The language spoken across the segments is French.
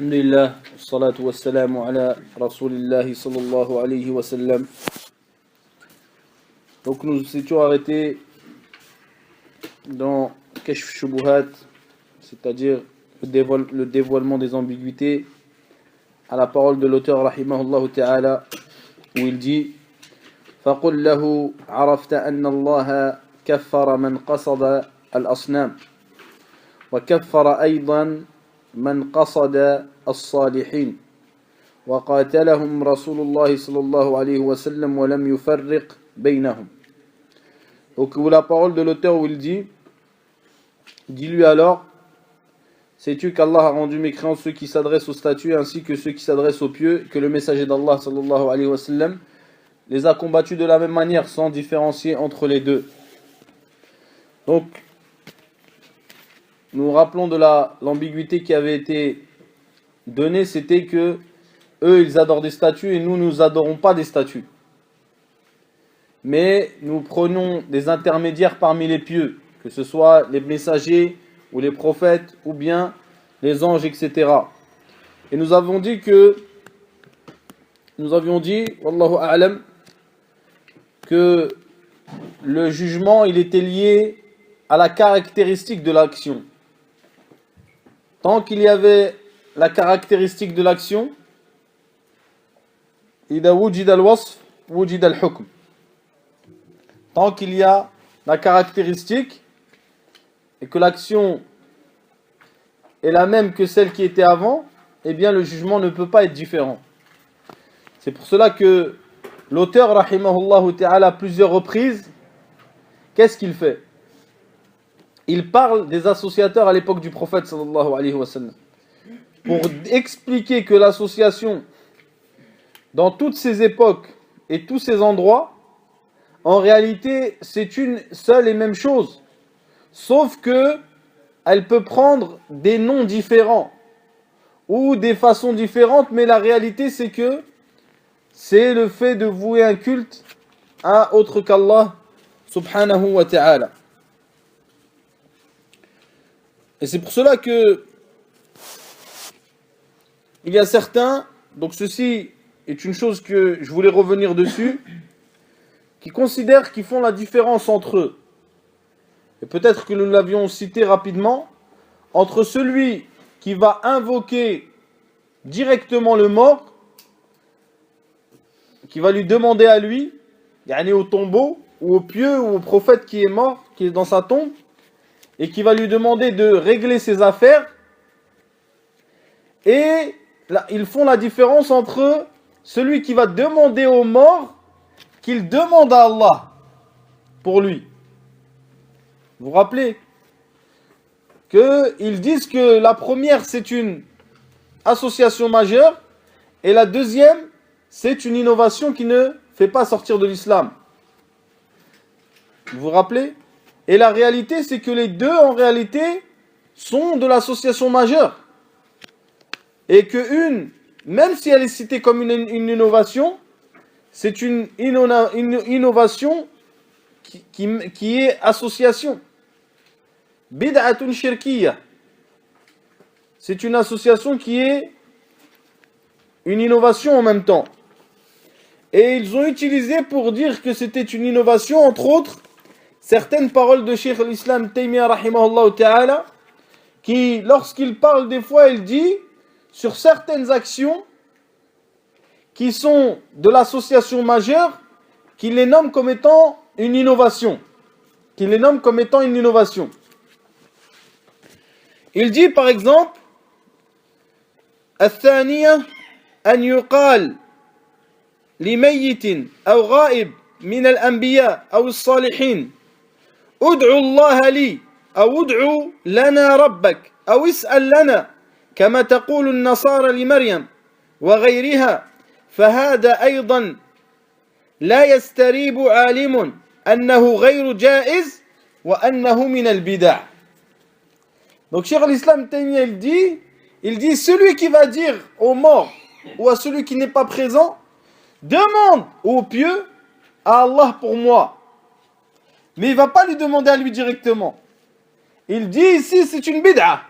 Alhamdulillah, salatu wassalamu ala rasulillahi sallallahu alayhi wa sallam. Donc nous étions arrêtés dans Kashf Shubuhat, c'est-à-dire le dévoilement des ambiguïtés, à la parole de l'auteur rahimahullah ta'ala, où il dit فَقُلْ لَهُ عَرَفْتَ أَنَّ اللَّهَ كَفَّرَ مَنْ قَصَدَ الْأَصْنَامِ وَكَفَّرَ أَيْضًا من قصد الصالحين وقاتلهم رسول الله صلى الله عليه وسلم ولم يفرق بينهم. Donc la parole de l'auteur où il dit, dis-lui alors, sais-tu qu'Allah a rendu mécréants ceux qui s'adressent aux statues ainsi que ceux qui s'adressent aux pieux, que le messager d'Allah sallallahu alayhi wa sallam les a combattus de la même manière sans différencier entre les deux. Donc nous rappelons de l'ambiguïté qui avait été donnée, c'était que eux ils adorent des statues et nous adorons pas des statues. Mais nous prenons des intermédiaires parmi les pieux, que ce soit les messagers ou les prophètes ou bien les anges, etc. Et nous avions dit, wallahu a'lam, que le jugement il était lié à la caractéristique de l'action. Tant qu'il y avait la caractéristique de l'action, إذا وجد الوصف وجد الحكم. Tant qu'il y a la caractéristique et que l'action est la même que celle qui était avant, eh bien le jugement ne peut pas être différent. C'est pour cela que l'auteur, rahimahullah ta'ala, à plusieurs reprises, qu'est-ce qu'il fait? Il parle des associateurs à l'époque du prophète sallallahu alayhi wa sallam pour expliquer que l'association dans toutes ces époques et tous ces endroits, en réalité c'est une seule et même chose, sauf que elle peut prendre des noms différents ou des façons différentes, mais la réalité c'est que c'est le fait de vouer un culte à autre qu'Allah subhanahu wa ta'ala. Et c'est pour cela que il y a certains, donc ceci est une chose que je voulais revenir dessus, qui considèrent qu'ils font la différence entre eux. Et peut-être que nous l'avions cité rapidement, entre celui qui va invoquer directement le mort, qui va lui demander à lui, yani au tombeau, ou au pieux, ou au prophète qui est mort, qui est dans sa tombe, et qui va lui demander de régler ses affaires. Et là, ils font la différence entre celui qui va demander au mort qu'il demande à Allah pour lui. Vous vous rappelez qu'ils disent que la première c'est une association majeure et la deuxième c'est une innovation qui ne fait pas sortir de l'islam. Vous vous rappelez? Et la réalité, c'est que les deux, en réalité, sont de l'association majeure. Et que même si elle est citée comme une innovation, c'est une innovation qui est association. Bid'atun shirkiyya. C'est une association qui est une innovation en même temps. Et ils ont utilisé pour dire que c'était une innovation, entre autres, certaines paroles de Cheikh al-Islam Taymiyyah rahimahullah ta'ala, qui, lorsqu'il parle des fois, il dit sur certaines actions qui sont de l'association majeure, qu'il les nomme comme étant une innovation. Il dit par exemple, الثانية أن يقال لميت أو غائب من الأنبياء أو الصالحين ادعوا الله لي أو ادعوا لنا ربك أو اسأل لنا كما تقول النصارى لمريم وغيرها فهذا أيضا لا يستريب عالم أنه غير جائز وأنه من البدع. Donc Cheikh al-Islam Taymiyyah il dit celui qui va dire au mort ou à celui qui n'est pas présent, demande au pieux à Allah pour moi. Mais il ne va pas lui demander à lui directement. Il dit ici c'est une bid'a.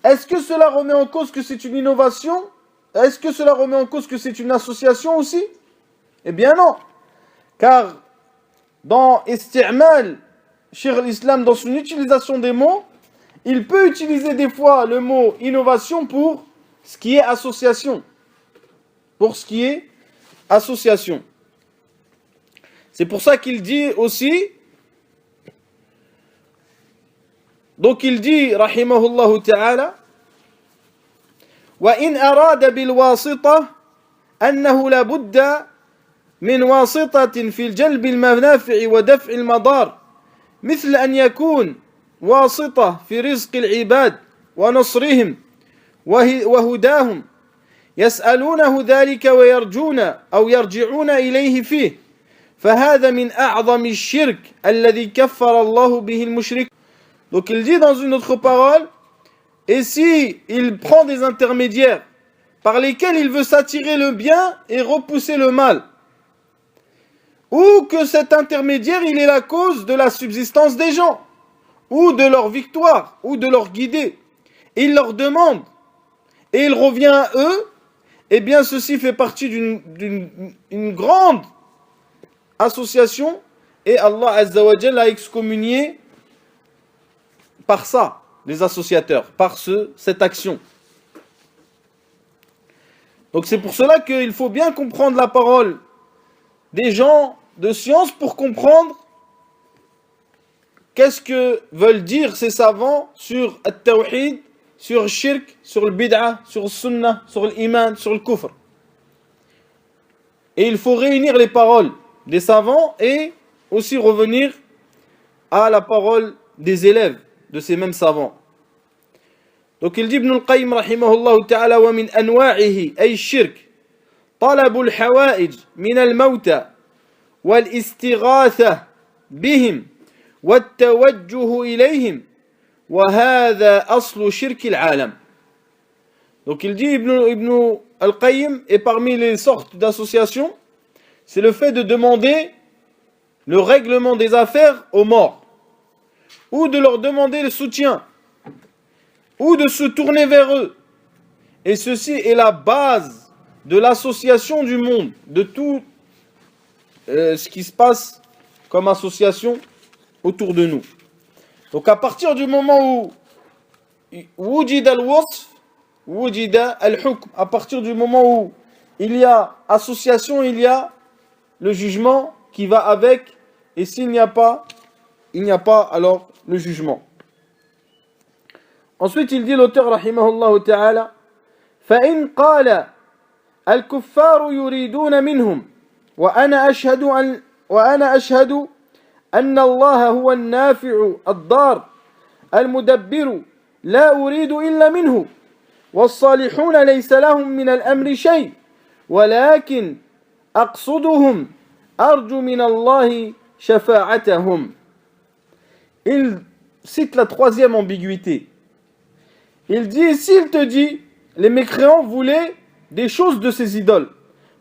est-ce que cela remet en cause que c'est une innovation? Est-ce que cela remet en cause que c'est une association aussi? Eh bien non. Car dans Isti'mal, Cheikh l'Islam, dans son utilisation des mots, il peut utiliser des fois le mot innovation pour ce qui est association. Pour ce qui est association. C'est pour ça qu'il dit aussi, donc il dit, rahimahullah ta'ala, وإن أراد بالواسطة أنه لا بد من واسطة في الجلب المنافع ودفع المضار مثل أن يكون واسطة في رزق العباد ونصرهم وهداهم يسألونه ذلك ويرجون أو يرجعون إليه فيه فهذا من أعظم الشرك الذي كفر الله به المشرك. Donc il dit dans une autre parole, et si il prend des intermédiaires par lesquels il veut s'attirer le bien et repousser le mal, ou que cet intermédiaire il est la cause de la subsistance des gens, ou de leur victoire, ou de leur guider, il leur demande, et il revient à eux, eh bien ceci fait partie d'une grande association, et Allah Azza wa Jalla a excommunié par ça, les associateurs, par cette action. Donc c'est pour cela qu'il faut bien comprendre la parole des gens de science pour comprendre qu'est-ce que veulent dire ces savants sur le tawhid, sur le shirk, sur le bid'a, sur le sunnah, sur l'iman, sur le kufr. Et il faut réunir les paroles des savants et aussi revenir à la parole des élèves de ces mêmes savants. Donc il dit Ibn al-Qayyim rahimahullah ta'ala wa min anwa'ihi ay shirk طلب الحوائج من الموتى والاستغاثة بهم والتوجه إليهم وهذا أصل شرك العالم. Donc il dit Ibn al-Qayyim, et parmi les sortes d'associations, c'est le fait de demander le règlement des affaires aux morts, ou de leur demander le soutien, ou de se tourner vers eux. Et ceci est la base de l'association du monde, de tout ce qui se passe comme association autour de nous. Donc à partir du moment où wujida al-wasf, wujida al-hukm, à partir du moment où il y a association, il y a le jugement qui va avec, et s'il n'y a pas, il n'y a pas alors le jugement. Ensuite, il dit l'auteur rahimahullah ta'ala فَإِنْ قَالَ الْكُفَّارُ يُرِيدُونَ مِنْهُمْ وَأَنَا أَشْهَدُ أَنَّ اللَّهَ هُوَ النَّافِعُ الضَّارُ الْمُدَبِّرُ لَا أُرِيدُ إِلَّا مِنْهُ وَالصَّالِحُونَ لَيْسَ لَهُم مِّنَ الْأَمْرِ شَيْءٌ وَلَكِنْ أَقْصُدُهُمْ أَرْجُو مِنَ اللَّهِ شَفَاعَتَهُمْ. Il cite la troisième ambiguïté. Il dit, s'il te dit, les mécréants voulaient des choses de ces idoles.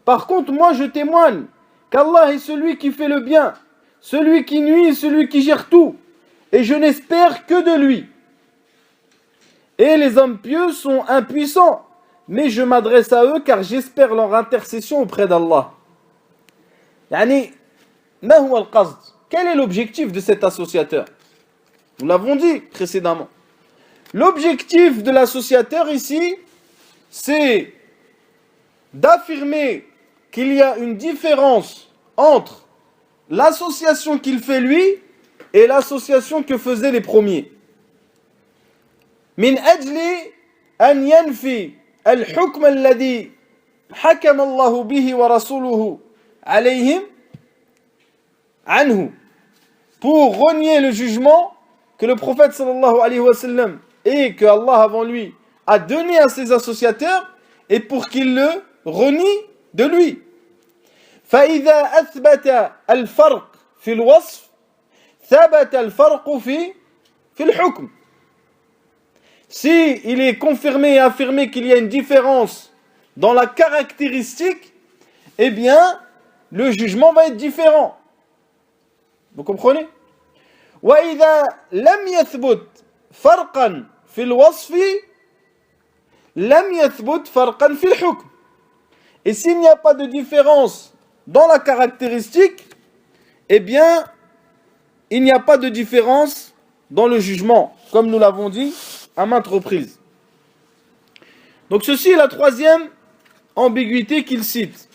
Par contre, moi je témoigne qu'Allah est celui qui fait le bien, celui qui nuit, celui qui gère tout. Et je n'espère que de lui. Et les hommes pieux sont impuissants, mais je m'adresse à eux car j'espère leur intercession auprès d'Allah. Yani, ma huwa al-qasd? Quel est l'objectif de cet associateur? Nous l'avons dit précédemment. L'objectif de l'associateur ici, c'est d'affirmer qu'il y a une différence entre l'association qu'il fait lui et l'association que faisaient les premiers. Min ajli an yanfi al-hukm alladhi hakama Allah bihi wa rasuluhu alayhim anhu, pour renier le jugement que le prophète sallallahu alayhi wa sallam et que Allah avant lui a donné à ses associateurs, et pour qu'il le renie de lui. فإذا أثبت الفرق في الوصف ثبت الفرق في الحكم. Si il est confirmé et affirmé qu'il y a une différence dans la caractéristique, eh bien le jugement va être différent. Vous comprenez? وإذا لم يثبت فرقا في الوصف لم يثبت فرقا في الحكم. Et s'il n'y a pas de différence dans la caractéristique, eh bien, il n'y a pas de différence dans le jugement, comme nous l'avons dit à maintes reprises. Donc ceci est la troisième ambiguïté qu'il cite.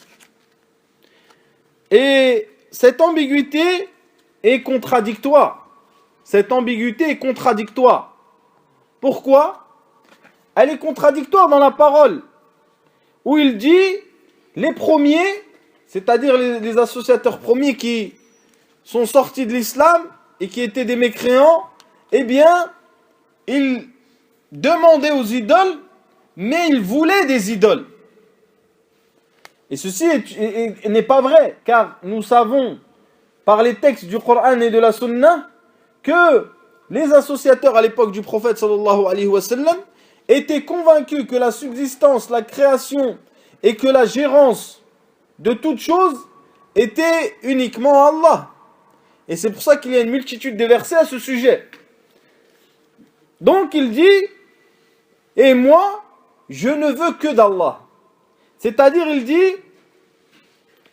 Et cette ambiguïté est contradictoire. Cette ambiguïté est contradictoire. Pourquoi? Elle est contradictoire dans la parole, où il dit les premiers, c'est-à-dire les associateurs premiers qui sont sortis de l'islam et qui étaient des mécréants, eh bien, ils demandaient aux idoles, mais ils voulaient des idoles. Et ceci n'est pas vrai, car nous savons par les textes du Coran et de la Sunna que les associateurs à l'époque du prophète sallallahu alayhi wa sallam étaient convaincus que la subsistance, la création et que la gérance de toutes choses était uniquement Allah. Et c'est pour ça qu'il y a une multitude de versets à ce sujet. Donc il dit, et moi, je ne veux que d'Allah. C'est-à-dire, il dit,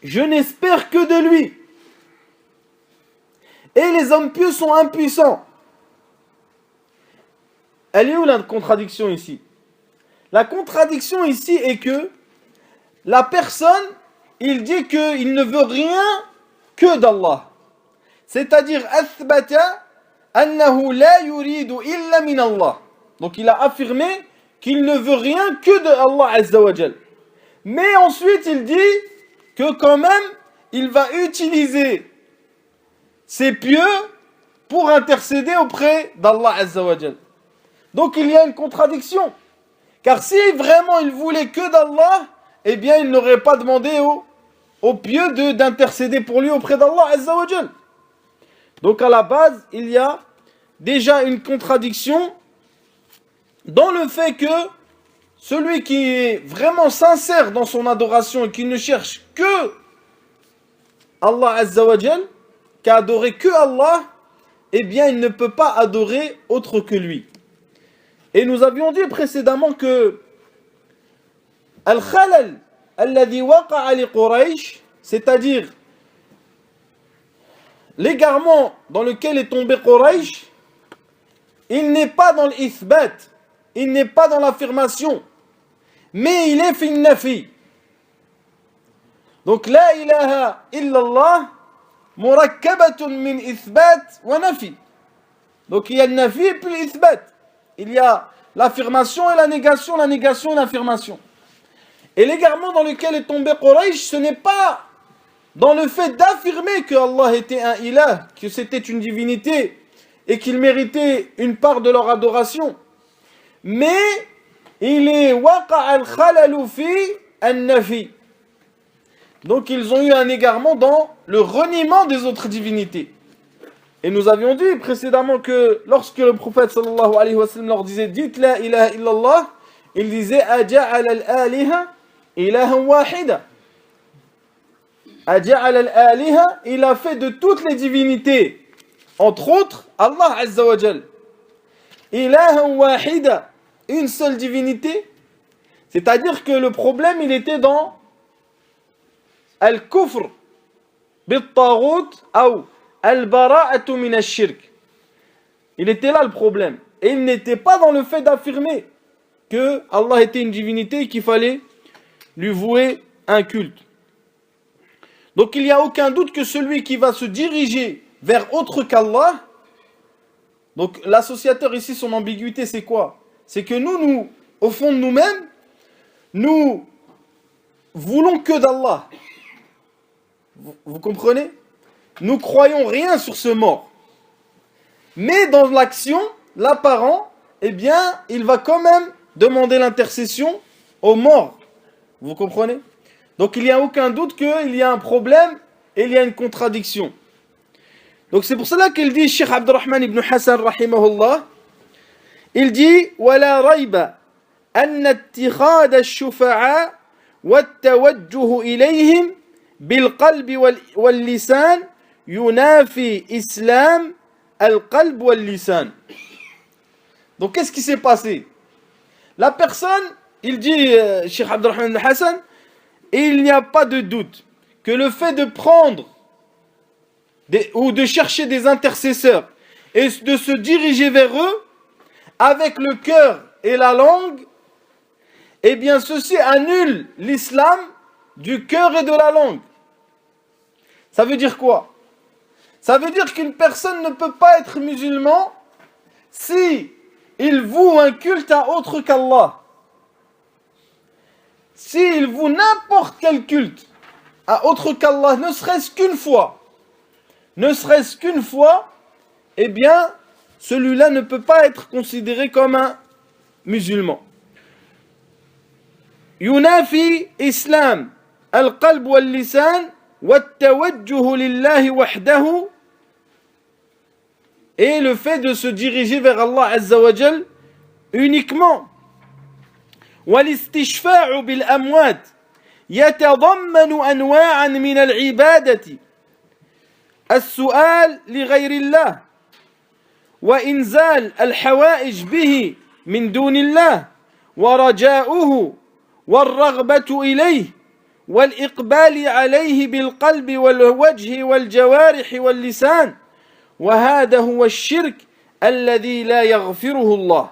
je n'espère que de lui. Et les hommes pieux sont impuissants. Elle est où la contradiction ici? La contradiction ici est que la personne, il dit qu'il ne veut rien que d'Allah. C'est-à-dire, athbata annahu la yuridu illa min Allah. Donc il a affirmé qu'il ne veut rien que de Allah Azza wa Jal. Mais ensuite il dit que quand même il va utiliser ses pieux pour intercéder auprès d'Allah Azza wa Jal. Donc il y a une contradiction. Car si vraiment il voulait que d'Allah, eh bien il n'aurait pas demandé aux pieux d'intercéder pour lui auprès d'Allah Azza wa Jal. Donc à la base, il y a déjà une contradiction dans le fait que celui qui est vraiment sincère dans son adoration et qui ne cherche que Allah Azza wa Jal, qu'à adorer que Allah, eh bien il ne peut pas adorer autre que lui. Et nous avions dit précédemment que Al-Khalal alladhi waqa'a li Quraysh, c'est-à-dire l'égarement dans lequel est tombé Quraysh, il n'est pas dans l'ithbat, il n'est pas dans l'affirmation, mais il est fi nafi. Donc la ilaha illallah murakkabatun min ithbat wa nafi. Donc il y a le nafi et puis l'ithbat. Il y a l'affirmation et la négation et l'affirmation. Et l'égarement dans lequel est tombé Quraysh, ce n'est pas dans le fait d'affirmer que Allah était un ilah, que c'était une divinité et qu'il méritait une part de leur adoration. Mais il est waqa' al-khalalu fi an-nafi. Donc ils ont eu un égarement dans le reniement des autres divinités. Et nous avions dit précédemment que lorsque le prophète sallallahu alayhi wa sallam leur disait dites la ilaha illallah, il disait aja'ala al-aliha ilahan wahida. Aja'ala al-aliha, il a fait de toutes les divinités, entre autres Allah Azza wa Jal, ilahan wahida, une seule divinité. C'est-à-dire que le problème il était dans al-kufr bit-taghut ou al-bara'atu min ash-shirk. Il était là le problème. Et il n'était pas dans le fait d'affirmer que Allah était une divinité et qu'il fallait lui vouer un culte. Donc il n'y a aucun doute que celui qui va se diriger vers autre qu'Allah, donc l'associateur ici, son ambiguïté c'est quoi? C'est que nous, au fond de nous-mêmes, nous voulons que d'Allah. Vous comprenez? Nous croyons rien sur ce mort. Mais dans l'action, l'apparent, eh bien, il va quand même demander l'intercession aux morts. Vous comprenez? Donc il n'y a aucun doute qu'il y a un problème et il y a une contradiction. Donc c'est pour cela qu'il dit, Cheikh Abdurrahman ibn Hassan, rahimahullah, il dit, وَلَا رَيْبَ أَنَّ اتِّخَاذَ الشُّفَعَاءِ وَالتَّوَجُّهُ إِلَيْهِمْ بِالْقَلْبِ وَاللِّسَانِ يُنَافِي إِسْلَامَ الْقَلْبِ وَاللِّسَانِ. Donc qu'est-ce qui s'est passé? La personne, il dit, Cheikh Abdurrahman al-Hassan, et il n'y a pas de doute que le fait de prendre ou de chercher des intercesseurs et de se diriger vers eux avec le cœur et la langue, eh bien ceci annule l'islam du cœur et de la langue. Ça veut dire quoi? Ça veut dire qu'une personne ne peut pas être musulman si il voue un culte à autre qu'Allah. S'il voue n'importe quel culte à autre qu'Allah, ne serait-ce qu'une fois, eh bien, celui-là ne peut pas être considéré comme un musulman. Yunafi islam al-qalb wal-lisan wat-tawajjuh lillahi wahdahu, et le fait de se diriger vers Allah Azza wa Jal uniquement. والاستشفاع بالأموات يتضمن أنواعا من العبادة السؤال لغير الله وإنزال الحوائج به من دون الله ورجاؤه والرغبة إليه والإقبال عليه بالقلب والوجه والجوارح واللسان وهذا هو الشرك الذي لا يغفره الله.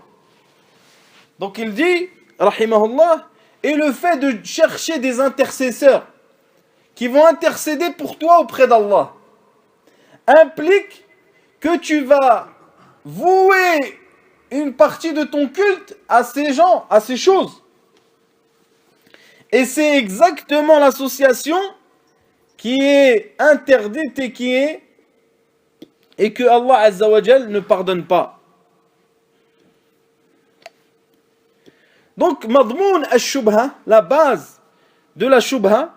Donc il dit, rahimahullah, et le fait de chercher des intercesseurs qui vont intercéder pour toi auprès d'Allah implique que tu vas vouer une partie de ton culte à ces gens, à ces choses. Et c'est exactement l'association qui est interdite et que Allah Azza wa Jal ne pardonne pas. Donc, madmoun al-shubha, la base de la shubha,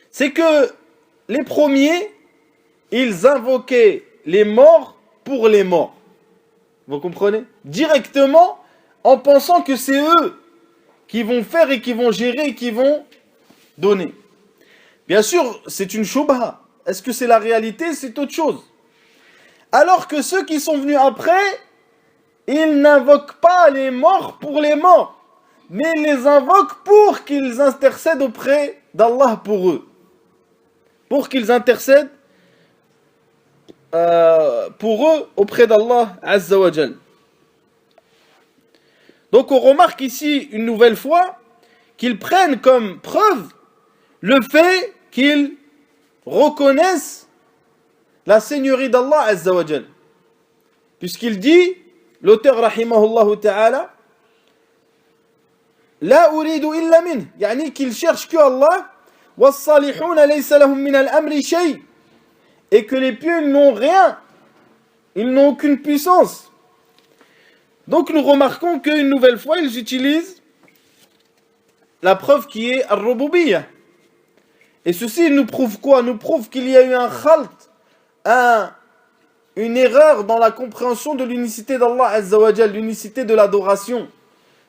c'est que les premiers, ils invoquaient les morts pour les morts. Vous comprenez? Directement, en pensant que c'est eux qui vont faire et qui vont gérer et qui vont donner. Bien sûr, c'est une shubha. Est-ce que c'est la réalité? C'est autre chose. Alors que ceux qui sont venus après, ils n'invoquent pas les morts pour les morts, mais ils les invoquent pour qu'ils intercèdent auprès d'Allah pour eux. Pour qu'ils intercèdent pour eux auprès d'Allah Azza wa Jal. Donc on remarque ici une nouvelle fois qu'ils prennent comme preuve le fait qu'ils reconnaissent la seigneurie d'Allah Azza wa Jal. Puisqu'il dit, l'auteur rahimahullah ta'ala, la uridu illa min, yani qu'il cherche que Allah, was-salihuna laysa lahum min al-amri shay, et que les pieux n'ont rien, ils n'ont aucune puissance. Donc nous remarquons qu'une nouvelle fois ils utilisent la preuve qui est ar-rububiyyah. Et ceci nous prouve quoi? Nous prouve qu'il y a eu un khalt, une erreur dans la compréhension de l'unicité d'Allah Azza wa Jal, l'unicité de l'adoration,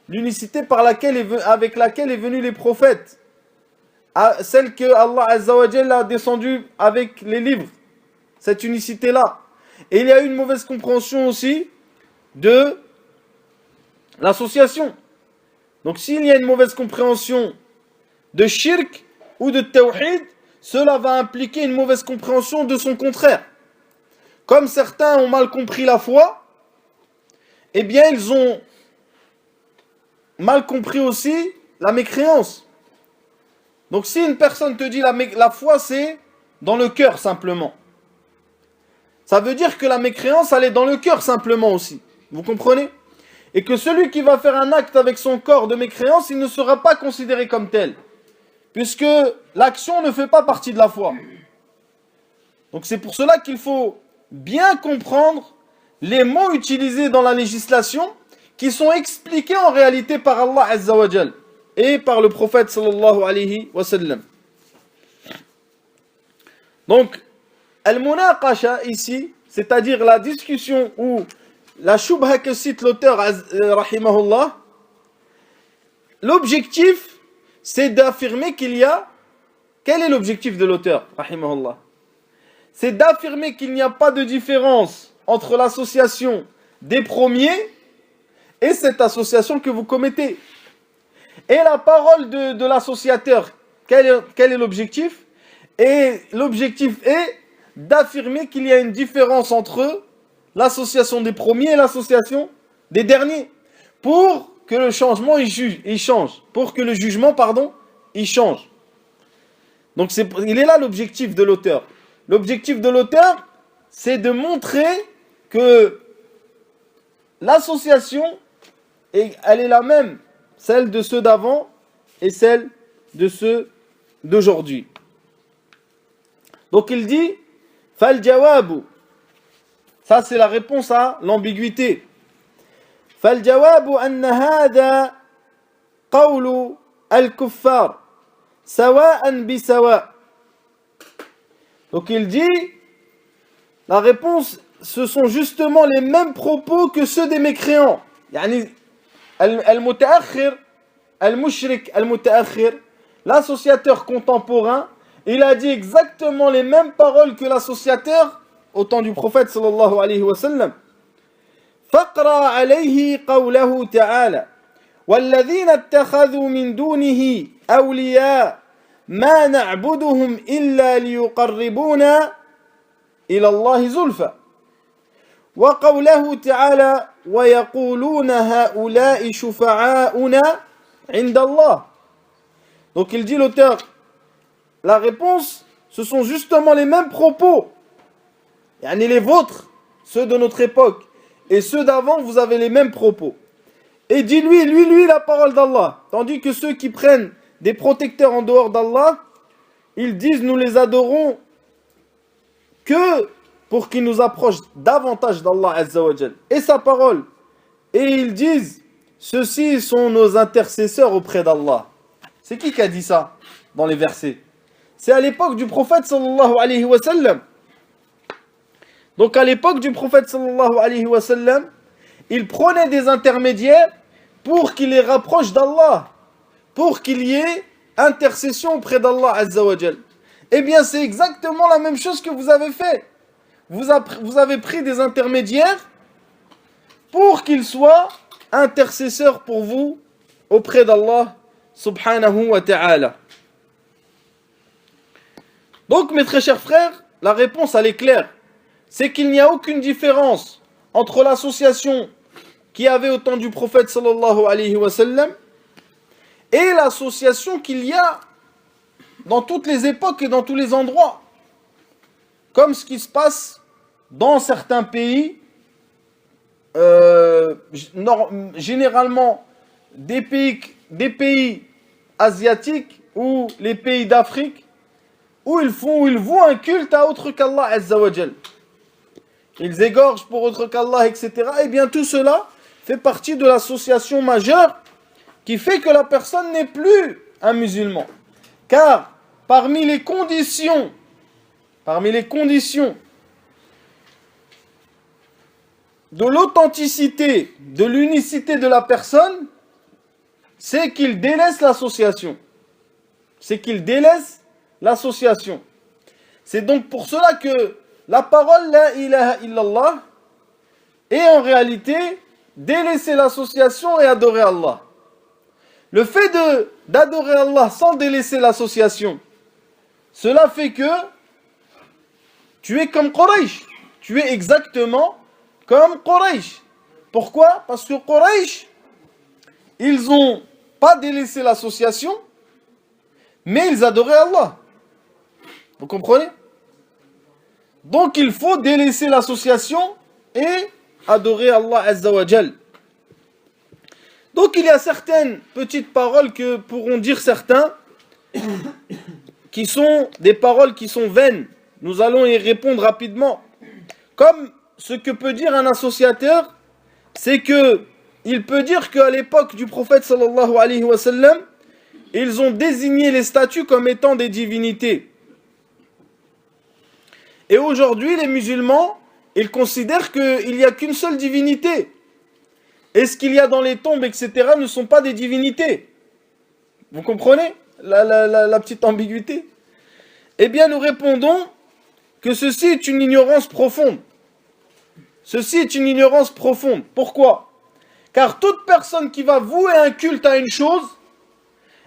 l'unicité avec laquelle est venus les prophètes, celle que Allah Azza wa Jal a descendue avec les livres, cette unicité-là. Et il y a eu une mauvaise compréhension aussi de l'association. Donc s'il y a une mauvaise compréhension de shirk ou de tawhid, cela va impliquer une mauvaise compréhension de son contraire. Comme certains ont mal compris la foi, eh bien ils ont mal compris aussi la mécréance. Donc si une personne te dit la foi c'est dans le cœur simplement, ça veut dire que la mécréance elle est dans le cœur simplement aussi. Vous comprenez? Et que celui qui va faire un acte avec son corps de mécréance, il ne sera pas considéré comme tel. Puisque l'action ne fait pas partie de la foi. Donc c'est pour cela qu'il faut bien comprendre les mots utilisés dans la législation qui sont expliqués en réalité par Allah Azza wa Jal et par le prophète sallallahu alayhi wa sallam. Donc, al-munaqasha ici, c'est-à-dire la discussion ou la shubha que cite l'auteur rahimahullah, l'objectif c'est d'affirmer qu'il y a... Quel est l'objectif de l'auteur rahimahullah? C'est d'affirmer qu'il n'y a pas de différence entre l'association des premiers et cette association que vous commettez. Et la parole de l'associateur, quel est l'objectif? Et l'objectif est d'affirmer qu'il y a une différence entre l'association des premiers et l'association des derniers, pour que le changement il change, pour que le jugement, pardon, il change. Donc il est là l'objectif de l'auteur. L'objectif de l'auteur, c'est de montrer que l'association, elle est la même, celle de ceux d'avant et celle de ceux d'aujourd'hui. Donc il dit, fal jawabu. Ça c'est la réponse à l'ambiguïté. Fal jawabu anna hada qawlu al-kuffar sawa'an bi sawa'. Donc il dit, la réponse, ce sont justement les mêmes propos que ceux des mécréants. Yani, al-mutaakhir, al-mushrik, al-mutaakhir, l'associateur contemporain, il a dit exactement les mêmes paroles que l'associateur au temps du prophète sallallahu alayhi wa sallam. فَقْرَأَ عَلَيْهِ قَوْلَهُ تَعَالَى وَالَّذِينَ اتَّخَذُوا مِن دُونِهِ أَوْلِيَاءَ مَا نَعْبُدُهُمْ إِلَّا لِيُقَرِّبُونَا إِلَى اللَّهِ زُلْفَى وَقَوْلَهُ تَعَالَى وَيَقُولُونَ هَؤُلَاءِ شُفَعَاؤُنَا عِندَ اللَّهِ. Donc il dit l'auteur, la réponse, ce sont justement les mêmes propos. Yani les vôtres, ceux de notre époque, et ceux d'avant, vous avez les mêmes propos. Et dit lui, la parole d'Allah. Tandis que ceux qui prennent des protecteurs en dehors d'Allah, ils disent, nous les adorons que pour qu'ils nous approchent davantage d'Allah Azza wa Jal et sa parole. Et ils disent, ceux-ci sont nos intercesseurs auprès d'Allah. C'est qui a dit ça dans les versets? C'est à l'époque du prophète sallallahu alayhi wa sallam. Donc à l'époque du prophète sallallahu alayhi wa sallam, il prenait des intermédiaires pour qu'il les rapproche d'Allah, pour qu'il y ait intercession auprès d'Allah Azza wa Jal. Eh bien c'est exactement la même chose que vous avez fait. Vous avez pris des intermédiaires pour qu'ils soient intercesseurs pour vous auprès d'Allah subhanahu wa ta'ala. Donc mes très chers frères, la réponse elle est claire. C'est qu'il n'y a aucune différence entre l'association qui avait au temps du prophète sallallahu alayhi wa sallam et l'association qu'il y a dans toutes les époques et dans tous les endroits. Comme ce qui se passe dans certains pays, généralement des pays asiatiques ou les pays d'Afrique, où ils vouent un culte à autre qu'Allah Azza wa Jal. Ils égorgent pour autre qu'Allah, etc. Et bien tout cela fait partie de l'association majeure qui fait que la personne n'est plus un musulman. Car parmi les conditions de l'authenticité, de l'unicité de la personne, c'est qu'il délaisse l'association. C'est donc pour cela que la parole la ilaha illallah est en réalité délaisser l'association et adorer Allah. Le fait d'adorer Allah sans délaisser l'association, cela fait que tu es comme Quraysh. Tu es exactement comme Quraysh. Pourquoi? Parce que Quraysh, ils n'ont pas délaissé l'association, mais ils adoraient Allah. Vous comprenez? Donc il faut délaisser l'association et adorer Allah Azza wa Jal. Donc il y a certaines petites paroles que pourront dire certains, qui sont des paroles qui sont vaines. Nous allons y répondre rapidement. Comme ce que peut dire un associateur, c'est que il peut dire qu'à l'époque du prophète sallallahu alayhi wa sallam, ils ont désigné les statues comme étant des divinités. Et aujourd'hui, les musulmans, ils considèrent qu'il n'y a qu'une seule divinité. Et ce qu'il y a dans les tombes, etc., ne sont pas des divinités. Vous comprenez la petite ambiguïté? Eh bien, nous répondons que ceci est une ignorance profonde. Ceci est une ignorance profonde. Pourquoi? Car toute personne qui va vouer un culte à une chose,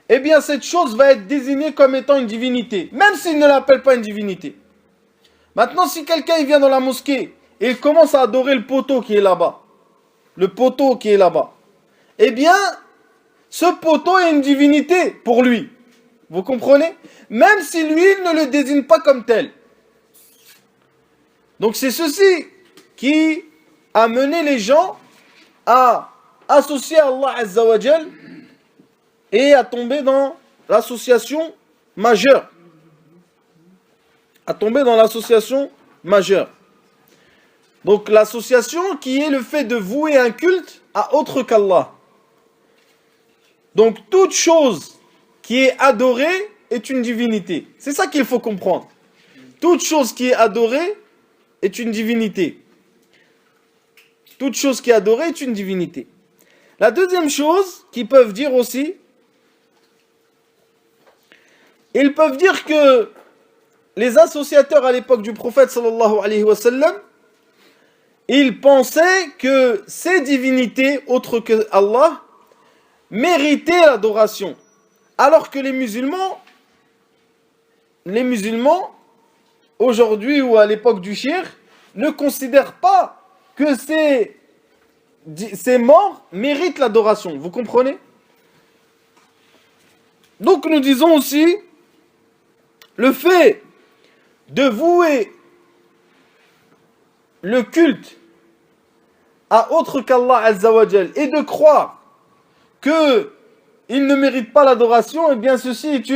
eh bien cette chose va être désignée comme étant une divinité, même s'il ne l'appelle pas une divinité. Maintenant, si quelqu'un il vient dans la mosquée et il commence à adorer le poteau qui est là-bas, eh bien, ce poteau est une divinité pour lui. Vous comprenez? Même si lui ne le désigne pas comme tel. Donc c'est ceci qui a mené les gens à associer Allah Azza wa Jal et à tomber dans l'association majeure. Donc l'association qui est le fait de vouer un culte à autre qu'Allah. Donc toute chose qui est adorée est une divinité. C'est ça qu'il faut comprendre. Toute chose qui est adorée est une divinité. Toute chose qui est adorée est une divinité. La deuxième chose qu'ils peuvent dire aussi, ils peuvent dire que les associateurs à l'époque du prophète sallallahu alayhi wa sallam, ils pensaient que ces divinités autres que Allah méritaient l'adoration. Alors que les musulmans, aujourd'hui ou à l'époque du shirk, ne considèrent pas que ces morts méritent l'adoration. Vous comprenez? Donc nous disons aussi, le fait de vouer le culte à autre qu'Allah Azza wa Jal et de croire qu'il ne mérite pas l'adoration, eh bien ceci est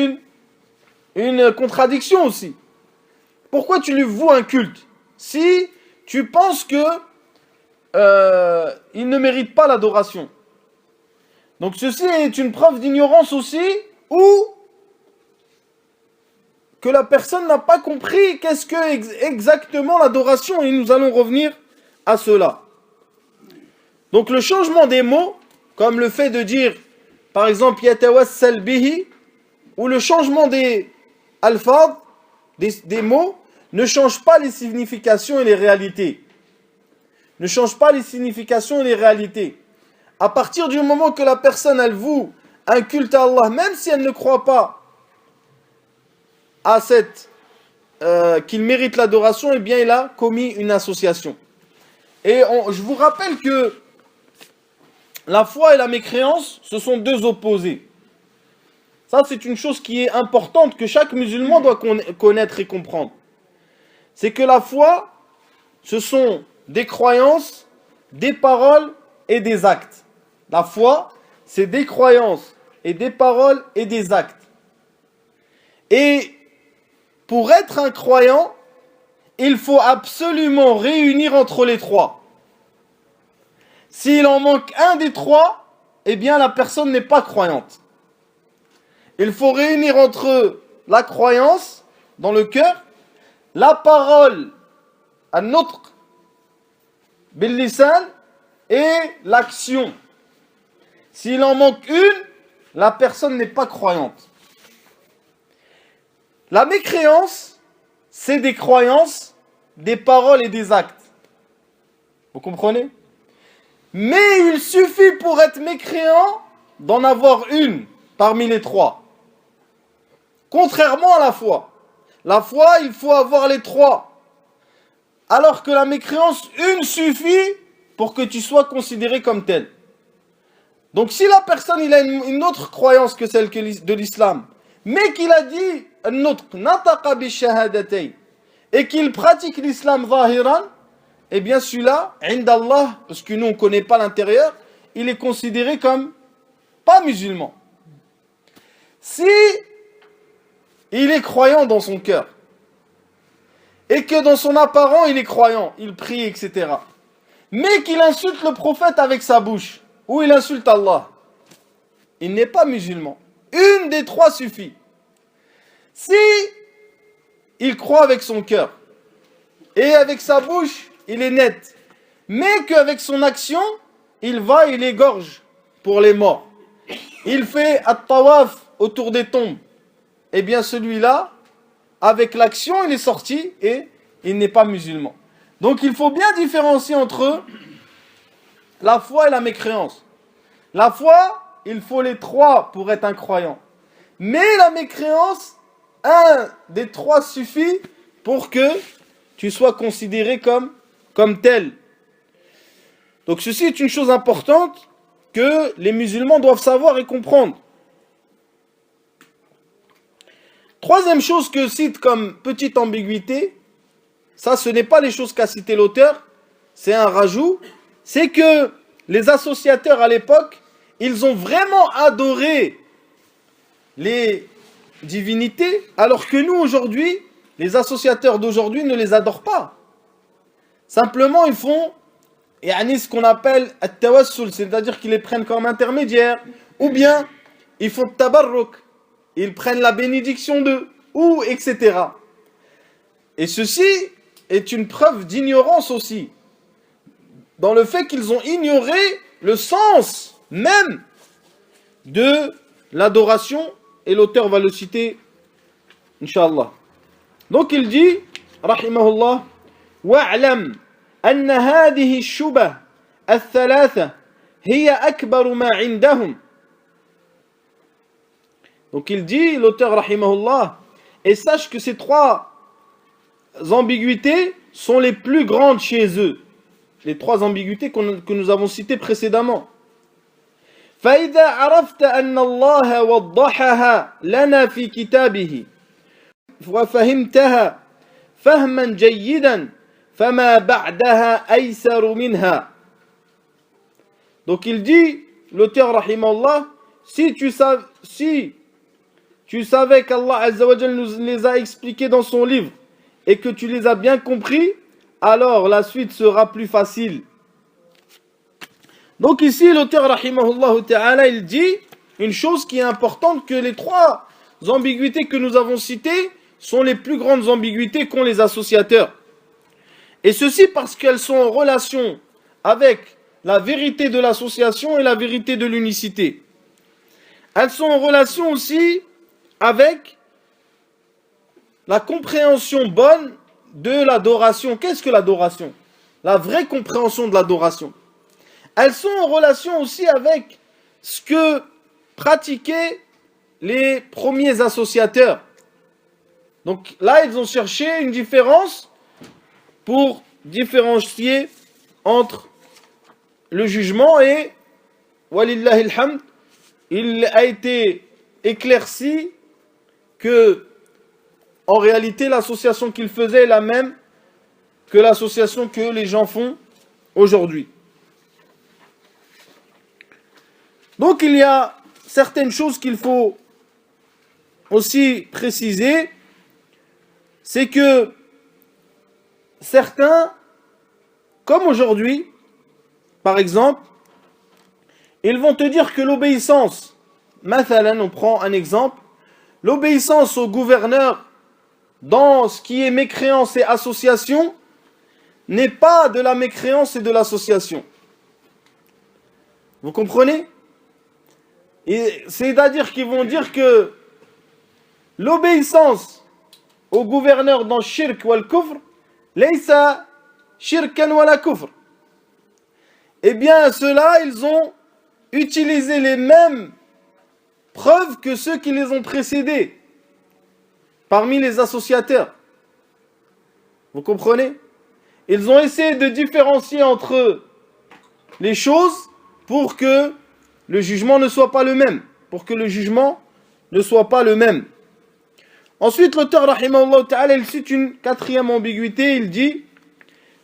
une contradiction aussi. Pourquoi tu lui voues un culte si tu penses que il ne mérite pas l'adoration? Donc ceci est une preuve d'ignorance aussi, ou que la personne n'a pas compris qu'est-ce que exactement l'adoration, et nous allons revenir à cela. Donc le changement des mots, comme le fait de dire par exemple yatawassal bihi, ou le changement des alphas, des mots, ne change pas les significations et les réalités. À partir du moment que la personne elle voue un culte à Allah, même si elle ne croit pas à qu'il mérite l'adoration, eh bien il a commis une association. Et je vous rappelle que la foi et la mécréance, ce sont deux opposés. Ça, c'est une chose qui est importante, que chaque musulman doit connaître et comprendre. C'est que la foi, ce sont des croyances, des paroles et des actes. La foi, c'est des croyances et des paroles et des actes. Et pour être un croyant, il faut absolument réunir entre les trois. S'il en manque un des trois, eh bien la personne n'est pas croyante. Il faut réunir entre la croyance dans le cœur, la parole, an-nutq bil lisan, et l'action. S'il en manque une, la personne n'est pas croyante. La mécréance, c'est des croyances, des paroles et des actes. Vous comprenez? Mais il suffit pour être mécréant d'en avoir une parmi les trois. Contrairement à la foi. La foi, il faut avoir les trois. Alors que la mécréance, une suffit pour que tu sois considéré comme tel. Donc si la personne il a une autre croyance que celle de l'islam, mais qu'il a dit nataqa bi shahadatayn, et qu'il pratique l'islam zahiran, eh bien celui-là, indallah, parce que nous on ne connaît pas l'intérieur, il est considéré comme pas musulman. Si il est croyant dans son cœur, et que dans son apparent il est croyant, il prie, etc., mais qu'il insulte le prophète avec sa bouche, ou il insulte Allah, il n'est pas musulman. Une des trois suffit. Si il croit avec son cœur, et avec sa bouche, il est net, mais qu'avec son action, il va, il égorge pour les morts, il fait at-tawaf autour des tombes, eh bien celui-là, avec l'action, il est sorti et il n'est pas musulman. Donc il faut bien différencier entre la foi et la mécréance. La foi, il faut les trois pour être un croyant. Mais la mécréance, un des trois suffit pour que tu sois considéré comme tel. Donc ceci est une chose importante que les musulmans doivent savoir et comprendre. Troisième chose que cite comme petite ambiguïté, ça ce n'est pas les choses qu'a cité l'auteur, c'est un rajout, c'est que les associateurs à l'époque, ils ont vraiment adoré les divinités, alors que nous aujourd'hui, les associateurs d'aujourd'hui ne les adorent pas. Simplement ils font ce qu'on appelle at-tawassul, c'est-à-dire qu'ils les prennent comme intermédiaires, ou bien ils font tabarruk, ils prennent la bénédiction d'eux, ou etc. Et ceci est une preuve d'ignorance aussi, dans le fait qu'ils ont ignoré le sens même de l'adoration, et l'auteur va le citer, Inch'Allah. Donc il dit, rahimahullah, wa'lam أن هذه الشبه الثلاثة هي أكبر ما عندهم. Donc il dit, l'auteur rahimahullah, et sache que ces trois ambiguïtés sont les plus grandes chez eux. Les trois ambiguïtés que nous avons citées précédemment. فإذا عرفت أن الله وضحها لنا في كتابه وفهمتها فهما جيدا فما بعدها أيسر منها. Donc il dit, l'auteur rahimahullah, si tu savais qu'Allah Azza wa Jal nous les a expliqués dans son livre et que tu les as bien compris, alors la suite sera plus facile. Donc ici l'auteur rahimahullah ta'ala, il dit une chose qui est importante, que les trois ambiguïtés que nous avons citées sont les plus grandes ambiguïtés qu'ont les associateurs. Et ceci parce qu'elles sont en relation avec la vérité de l'association et la vérité de l'unicité. Elles sont en relation aussi avec la compréhension bonne de l'adoration. Qu'est-ce que l'adoration? La vraie compréhension de l'adoration. Elles sont en relation aussi avec ce que pratiquaient les premiers associateurs. Donc là, ils ont cherché une différence pour différencier entre le jugement et, walillahi alhamd, il a été éclairci que, en réalité, l'association qu'ils faisaient est la même que l'association que les gens font aujourd'hui. Donc il y a certaines choses qu'il faut aussi préciser, c'est que certains, comme aujourd'hui, par exemple, ils vont te dire que l'obéissance, mathalan, on prend un exemple, l'obéissance au gouverneur dans ce qui est mécréance et association n'est pas de la mécréance et de l'association. Vous comprenez? Et c'est-à-dire qu'ils vont dire que l'obéissance au gouverneur dans shirk wal kufr, laysa shirkan wala kufr. Eh bien, ceux-là, ils ont utilisé les mêmes preuves que ceux qui les ont précédés parmi les associateurs. Vous comprenez? Ils ont essayé de différencier entre les choses pour que le jugement ne soit pas le même. Pour que le jugement ne soit pas le même. Ensuite, l'auteur, rahimahullah ta'ala, il cite une quatrième ambiguïté. Il dit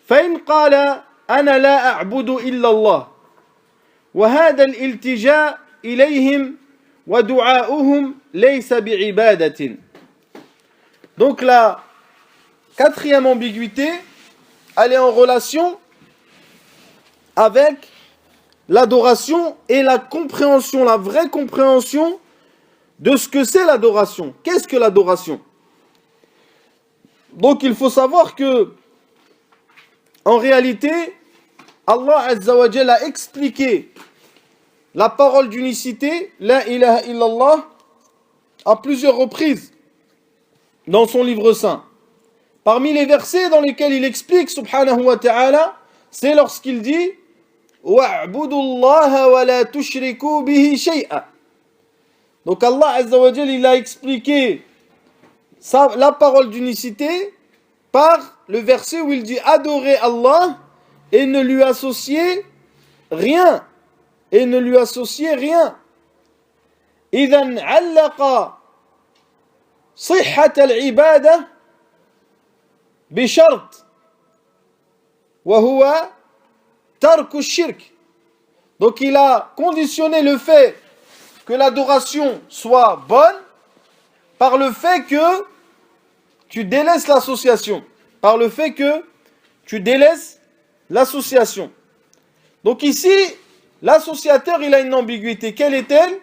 فَإِنْ قَالَ أَنَا لَا أَعْبُدُ إِلَّا اللَّهِ وَهَذَا الْإِلْتِجَاءُ إِلَيْهِمْ وَدُعَاؤُهُمْ لَيْسَ بِعِبَادَةٍ. Donc la quatrième ambiguïté, elle est en relation avec l'adoration et la compréhension, la vraie compréhension de ce que c'est l'adoration. Qu'est-ce que l'adoration? Donc il faut savoir que, en réalité, Allah Azza wa Jalla a expliqué la parole d'unicité, la ilaha illallah, à plusieurs reprises dans son livre saint. Parmi les versets dans lesquels il explique, subhanahu wa ta'ala, c'est lorsqu'il dit وَاعْبُدُوا اللَّهَ وَلَا تُشْرِكُوا بِهِ شَيْئًا. Donc Allah Azza wa Jal, il a expliqué la parole d'unicité par le verset où il dit adorez Allah et ne lui associez rien. Et ne lui associez rien. إذن علق صحة العبادة بشرط وهو ترك الشرك. Donc il a conditionné le fait que l'adoration soit bonne par le fait que tu délaisses l'association. Par le fait que tu délaisses l'association. Donc ici, l'associateur, il a une ambiguïté. Quelle est-elle?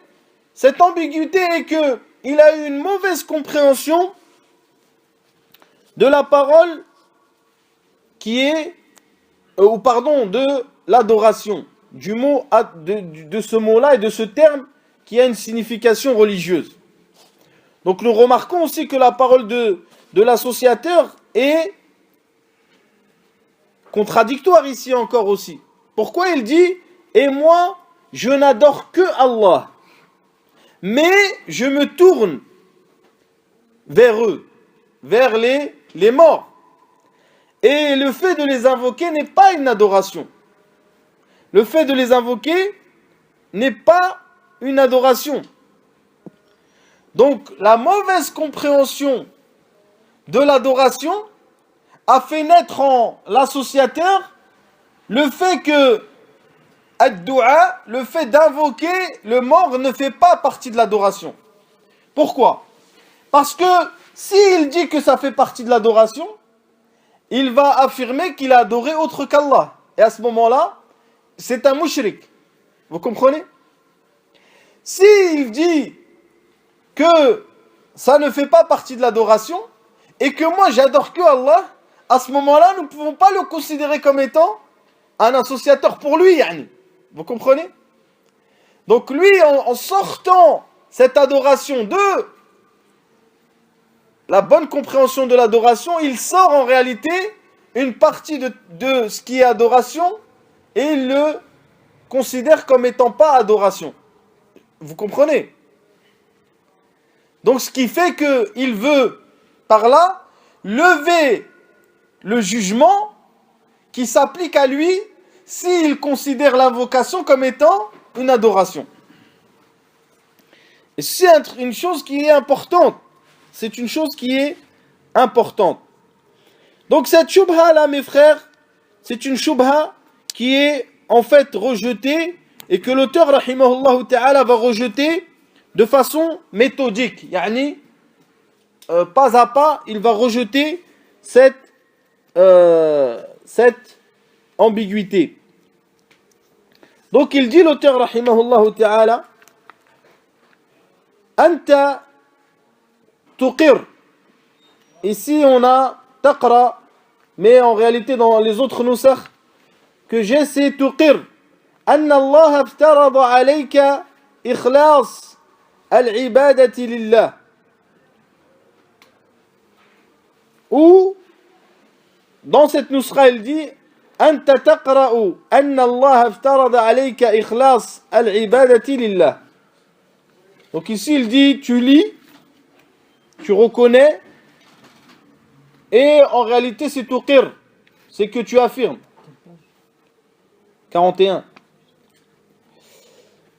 Cette ambiguïté est que il a eu une mauvaise compréhension de la parole qui est, de l'adoration, du mot, de ce mot-là et de ce terme qui a une signification religieuse. Donc nous remarquons aussi que la parole de l'associateur est contradictoire ici encore aussi. Pourquoi il dit « Et moi, je n'adore que Allah, mais je me tourne vers eux, vers les morts. » Et le fait de les invoquer n'est pas une adoration. Le fait de les invoquer n'est pas une adoration. Donc la mauvaise compréhension de l'adoration a fait naître en l'associateur le fait que ad-du'a, le fait d'invoquer le mort ne fait pas partie de l'adoration. Pourquoi? Parce que s'il dit que ça fait partie de l'adoration, il va affirmer qu'il a adoré autre qu'Allah. Et à ce moment-là, c'est un mushrik. Vous comprenez? S'il dit que ça ne fait pas partie de l'adoration et que moi j'adore que Allah, à ce moment-là, nous ne pouvons pas le considérer comme étant un associateur pour lui, yani. Vous comprenez? Donc lui, en sortant cette adoration de la bonne compréhension de l'adoration, il sort en réalité une partie de ce qui est adoration et il le considère comme étant pas adoration. Vous comprenez? Donc ce qui fait qu'il veut, par là, lever le jugement qui s'applique à lui s'il considère l'invocation comme étant une adoration. Et c'est une chose qui est importante. C'est une chose qui est importante. Donc cette shubha là, mes frères, c'est une shubha qui est en fait rejetée et que l'auteur, rahimahullah ta'ala, va rejeter de façon méthodique. Yani, pas à pas, il va rejeter cette ambiguïté. Donc il dit, l'auteur, rahimahullah ta'ala, Anta tuqir. Ici on a taqra, mais en réalité dans les autres nusakh que j'ai, c'est tuqir. Anna Allah aftarada alayka ikhlas al-ibadati lillah. Ou dans cette nusra il dit Anta taqra'u anna Allah aftarada alayka ikhlas al-ibadati lillah. Donc ici il dit tu lis, tu reconnais, et en réalité c'est tuqir, c'est que tu affirmes. 41.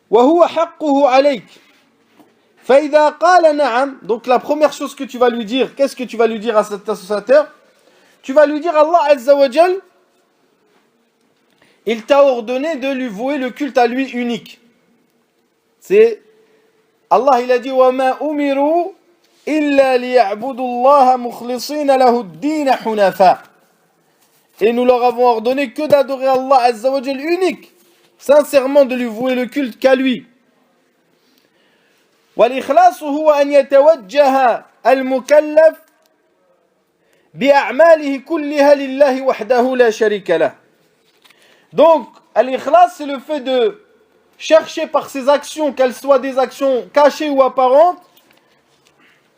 Wa huwa haqquhu alayk. Fa idha qala na'am, donc la première chose que tu vas lui dire, qu'est-ce que tu vas lui dire à cet associateur? Tu vas lui dire Allah Azza wa Jal, il t'a ordonné de lui vouer le culte à lui unique. C'est Allah, il a dit wa ma umiru illa liya'budu Allah mukhlisina lahu ad-din hunafa. Et nous leur avons ordonné que d'adorer Allah Azza wa Jal unique, sincèrement de lui vouer le culte qu'à lui. والإخلاص هو أن يتوجه المكلف بأعماله كلها لله وحده لا شريك له. Donc, l'ikhlas, c'est le fait de chercher par ses actions, qu'elles soient des actions cachées ou apparentes,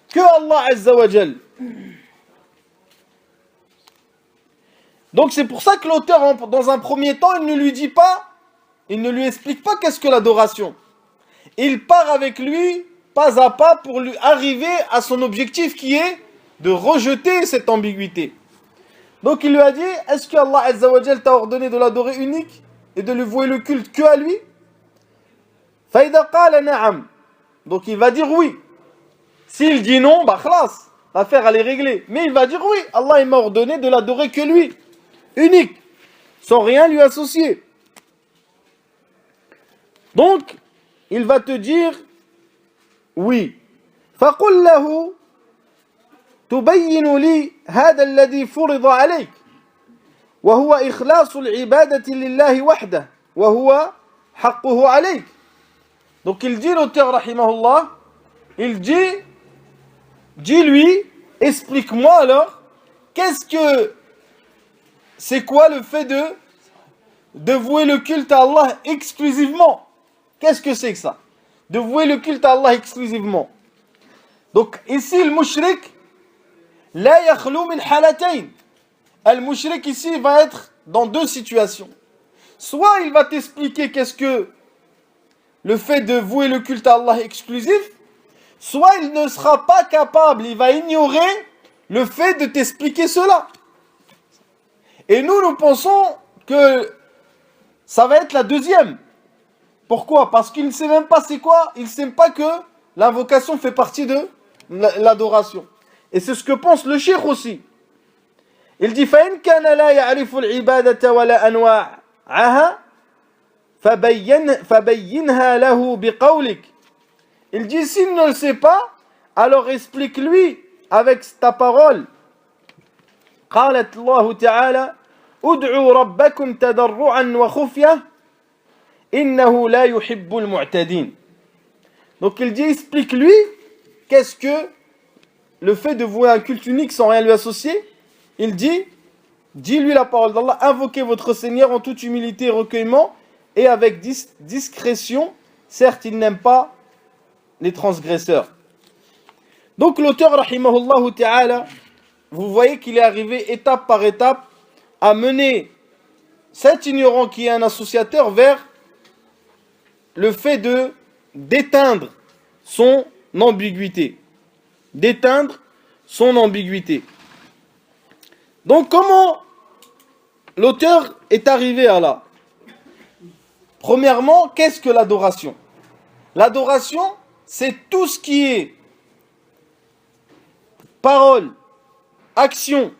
que Allah Azza wa Jal. Donc c'est pour ça que l'auteur, dans un premier temps, il ne lui dit pas il ne lui explique pas qu'est-ce que l'adoration. Il part avec lui pas à pas pour lui arriver à son objectif qui est de rejeter cette ambiguïté. Donc il lui a dit, est-ce que Allah Azza wa Jal t'a ordonné de l'adorer unique et de lui vouer le culte que à lui? Faïda qala na'am. Donc il va dire oui. S'il dit non, bah khlas, l'affaire elle est réglée. Mais il va dire oui, Allah il m'a ordonné de l'adorer que lui, unique, sans rien lui associer. Donc, il va te dire oui. فَقُلْ لَهُ تُبَيِّنُ لِي هَذَا الَّذِي فُرِضَ عَلَيْكَ وَهُوَ إِخْلَاصُ الْعِبَادَةِ لِلَّهِ وَحْدَهُ وَهُوَ حَقُّهُ عَلَيْكَ. Donc il dit, l'auteur rahimahullah, il dit, dis-lui, explique-moi alors, c'est quoi le fait de vouer le culte à Allah exclusivement? Qu'est-ce que c'est que ça? De vouer le culte à Allah exclusivement. Donc ici le mushrik, la yakhlu min halatayn. Le mushrik ici va être dans deux situations. Soit il va t'expliquer qu'est-ce que le fait de vouer le culte à Allah exclusif, soit il ne sera pas capable, il va ignorer le fait de t'expliquer cela. Et nous pensons que ça va être la deuxième. Pourquoi? Parce qu'il ne sait même pas c'est quoi, il ne sait pas que l'invocation fait partie de l'adoration. Et c'est ce que pense le cheikh aussi. Il dit فَإِنْ كَانَ لَا يَعْرِفُ الْعِبَادَةَ وَلَا أَنْوَاعَهَا فَبَيِّنْهَا لَهُ بِقَوْلِكَ. Il dit s'il ne le sait pas, alors explique-lui avec ta parole. قالت الله تعالى ادعوا ربكم تضرعا وخفية إنه لا يحب المعتدين. Donc il dit explique-lui qu'est-ce que le fait de vouer un culte unique sans rien lui associer. Il dit, dis-lui la parole d'Allah, invoquez votre Seigneur en toute humilité et recueillement et avec discrétion. Certes, il n'aime pas les transgresseurs. Donc l'auteur, rahimahullah ta'ala, vous voyez qu'il est arrivé étape par étape à mener cet ignorant qui est un associateur vers le fait d'éteindre son ambiguïté. D'éteindre son ambiguïté. Donc comment l'auteur est arrivé à là? Premièrement, qu'est-ce que l'adoration? L'adoration, c'est tout ce qui est parole, action,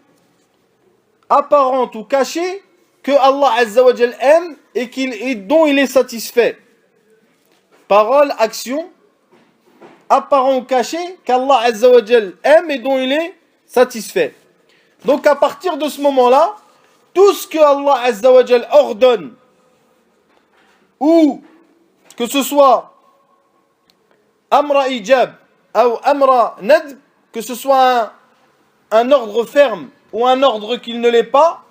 apparente ou cachée, que Allah Azza wa Jal aime et dont il est satisfait. Parole, action, apparent ou caché, qu'Allah Azza wa Jal aime et dont il est satisfait. Donc à partir de ce moment-là, tout ce que Allah Azza wa Jal ordonne, ou que ce soit amra ijab ou amra nadb, que ce soit un ordre ferme ou un ordre qu'il ne l'est pas,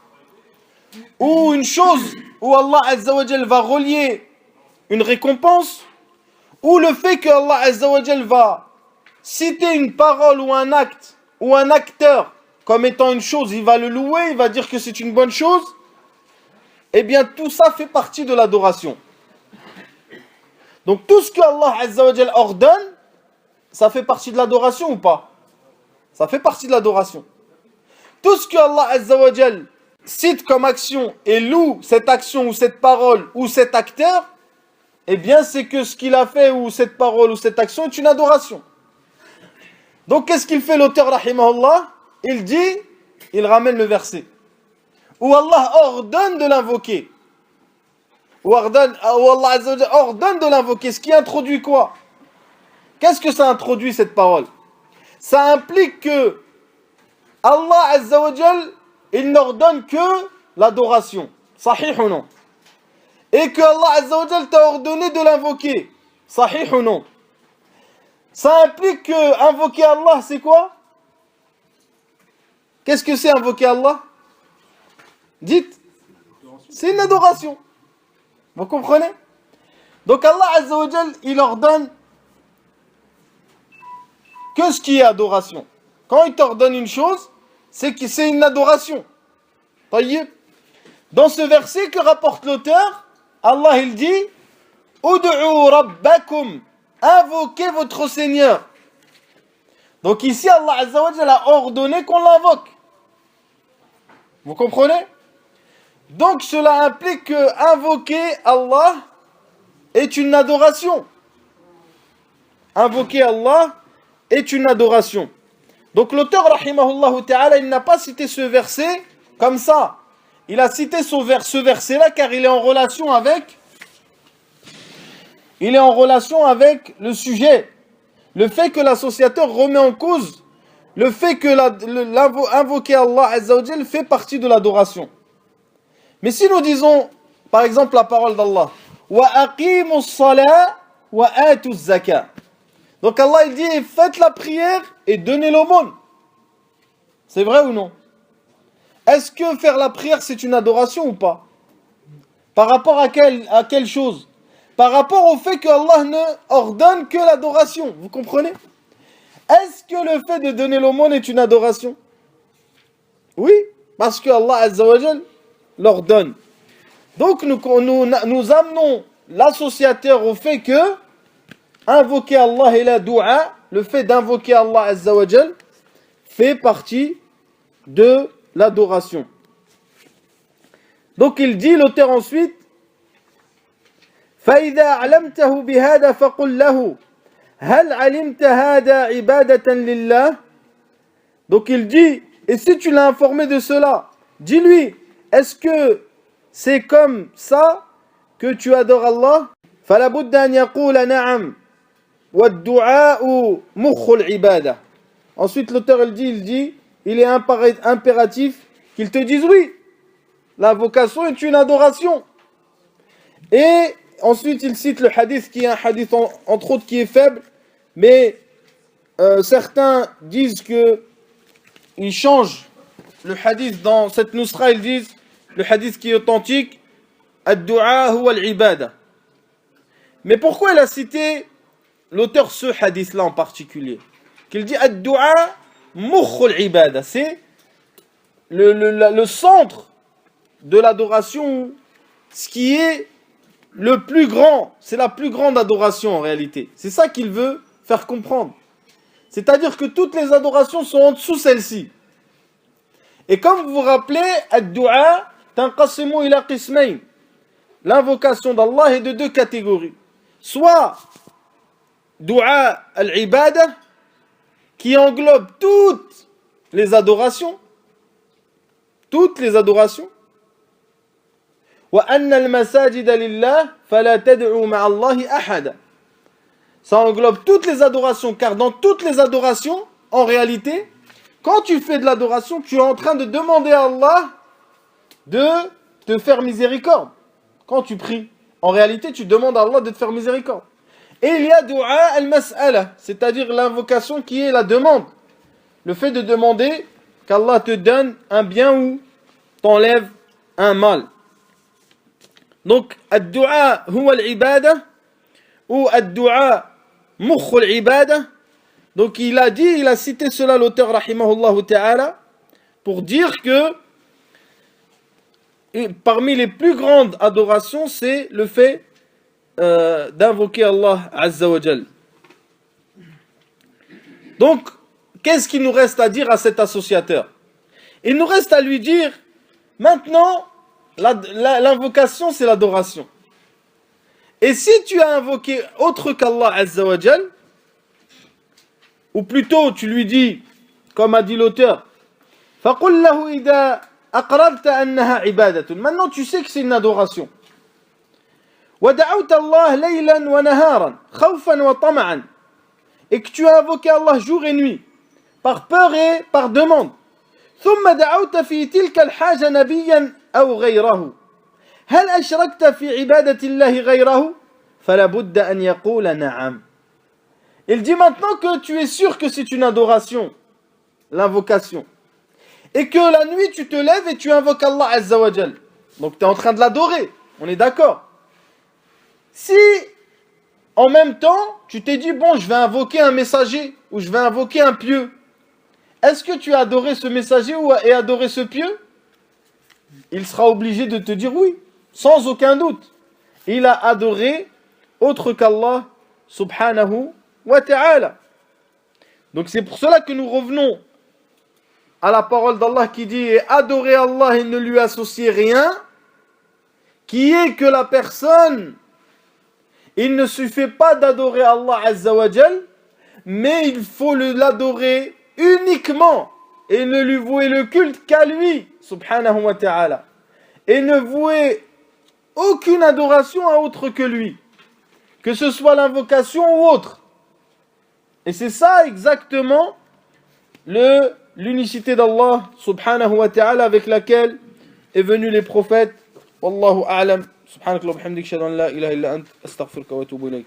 ou une chose où Allah Azza wa Jal va relier une récompense, ou le fait que Allah Azza wa Jal va citer une parole ou un acte ou un acteur comme étant une chose, il va le louer, il va dire que c'est une bonne chose, eh bien tout ça fait partie de l'adoration. Donc tout ce que Allah Azza wa Jal ordonne, ça fait partie de l'adoration ou pas? Ça fait partie de l'adoration. Tout ce que Allah Azza wa Jal cite comme action et loue cette action ou cette parole ou cet acteur, eh bien c'est que ce qu'il a fait ou cette parole ou cette action est une adoration. Donc qu'est-ce qu'il fait l'auteur rahimahullah? Il dit, il ramène le verset où Allah ordonne de l'invoquer. Où Allah Azza wa Jal ordonne de l'invoquer. Ce qui introduit quoi? Qu'est-ce que ça introduit cette parole? Ça implique que Allah Azza wa Jal, il n'ordonne que l'adoration. Sahih ou non? Et que Allah Azza wa Jal t'a ordonné de l'invoquer. Sahih ou non? Ça implique que invoquer Allah, c'est quoi? Qu'est-ce que c'est invoquer Allah? Dites. C'est une adoration. Vous comprenez? Donc Allah Azza wa Jal, il ordonne que ce qui est adoration. Quand il t'ordonne une chose, c'est que c'est une adoration. Taïeb. Dans ce verset que rapporte l'auteur, Allah il dit Ud'u rabbakum, invoquez votre Seigneur. Donc ici Allah Azza wa Jalla a ordonné qu'on l'invoque. Vous comprenez? Donc cela implique que invoquer Allah est une adoration. Invoquer Allah est une adoration. Donc l'auteur rahimahullah ta'ala, il n'a pas cité ce verset comme ça. Il a cité ce verset-là car il est en relation avec le sujet. Le fait que l'associateur remet en cause le fait que invoquer Allah Azza wa Jal fait partie de l'adoration. Mais si nous disons, par exemple, la parole d'Allah, wa aqimus salat wa atuz zakat. Donc Allah il dit faites la prière et donnez l'aumône. C'est vrai ou non? Est-ce que faire la prière c'est une adoration ou pas? Par rapport à quelle chose? Par rapport au fait que Allah ne ordonne que l'adoration. Vous comprenez? Est-ce que le fait de donner l'aumône est une adoration? Oui, parce que Allah Azza wa Jal l'ordonne. Donc nous amenons l'associateur au fait que invoquer Allah et la dua, le fait d'invoquer Allah Azza wa Jal, fait partie de l'adoration. Donc il dit, l'auteur ensuite, فَإِذَا عَلَمْتَهُ بِهَذَا فَقُلْ لَهُ هَلْ عَلِمْتَ هَذَا عِبَادَةً لِلَّهِ. Donc il dit, et si tu l'as informé de cela, dis-lui, est-ce que c'est comme ça que tu adores Allah? فَلَا بُدَّ أَنْ يَقُولَ نَعَمْ وَالدُّعَاءُ مُخُّ الْعِبَادَةِ. Ensuite l'auteur il est impératif qu'il te dise oui, l'invocation est une adoration. Et ensuite il cite le hadith qui est un hadith entre autres qui est faible, mais certains disent que ils changent le hadith dans cette nusra, ils disent le hadith qui est authentique, ad-du'a huwa al-ibada. Mais pourquoi il a cité l'auteur ce hadith là en particulier? Qu'il dit ad-du'a mukh al-ibada, c'est le centre de l'adoration, ce qui est le plus grand, c'est la plus grande adoration en réalité. C'est ça qu'il veut faire comprendre. C'est-à-dire que toutes les adorations sont en dessous celle-ci. Et comme vous vous rappelez, ad-du'a tanqasimu ila qismayn. L'invocation d'Allah est de deux catégories. Soit du'a al-ibada, qui englobe toutes les adorations, وَأَنَّ الْمَسَاجِدَ لِلَّهِ فَلَا تَدْعُوا مَعَ اللَّهِ أَحَدًا. Ça englobe toutes les adorations, car dans toutes les adorations, en réalité, quand tu fais de l'adoration, tu es en train de demander à Allah de te faire miséricorde. Quand tu pries, en réalité, tu demandes à Allah de te faire miséricorde. Et il y a du'a al-mas'ala, c'est-à-dire l'invocation qui est la demande. Le fait de demander qu'Allah te donne un bien ou t'enlève un mal. Donc, ad-du'a huwa al-ibada ou ad-du'a mukh al-ibada. Donc, il a cité cela l'auteur rahimahullah ta'ala pour dire que parmi les plus grandes adorations, c'est le fait d'invoquer Allah Azza wa Jal. Donc, qu'est-ce qu'il nous reste à dire à cet associateur? Il nous reste à lui dire, maintenant, l'invocation, c'est l'adoration. Et si tu as invoqué autre qu'Allah Azza wa Jal, ou plutôt tu lui dis, comme a dit l'auteur, فَقُلْ لَهُ إِذَا أَقْرَرْتَ أَنَّهَا عِبَادَةٌ. Maintenant tu sais que c'est une adoration. وَدَعَوْتَ اللَّهَ لَيْلًا وَنَهَارًا خَوْفًا وَطَمَعًا. Et que tu as invoqué Allah jour et nuit, par peur et par demande. ثُمَّ دَعَوْتَ فِي تِلْكَ الْحَاجَةِ نَبِيًّا أَوْ غَيْرَهُ هَلْ أَشْرَكْتَ فِي عِبَادَةِ اللَّهِ غَيْرَهُ فَلَا بُدَّ أَنْ يَقُولَ نَعَمْ. Il dit maintenant que tu es sûr que c'est une adoration, l'invocation, et que la nuit tu te lèves et tu invoques Allah Azza wa Jal. Donc tu es en train de l'adorer, on est d'accord. Si en même temps tu t'es dit bon je vais invoquer un messager ou je vais invoquer un pieux, est-ce que tu as adoré ce messager et adoré ce pieux? Il sera obligé de te dire oui, sans aucun doute. il a adoré autre qu'Allah subhanahu wa ta'ala. Donc c'est pour cela que nous revenons à la parole d'Allah qui dit « Adorer Allah et ne lui associer rien », qui est que la personne, il ne suffit pas d'adorer Allah Azza wa Jal, mais il faut l'adorer uniquement et ne lui vouer le culte qu'à lui, subhanahu wa ta'ala, et ne vouer aucune adoration à autre que lui, que ce soit l'invocation ou autre. Et c'est ça exactement l'unicité d'Allah subhanahu wa ta'ala avec laquelle est venus les prophètes. Wallahu a'lam. Subhanakallah wa bihamdik, shahadu an la ilaha illa ant, astaghfiruka wa atubu ilayk.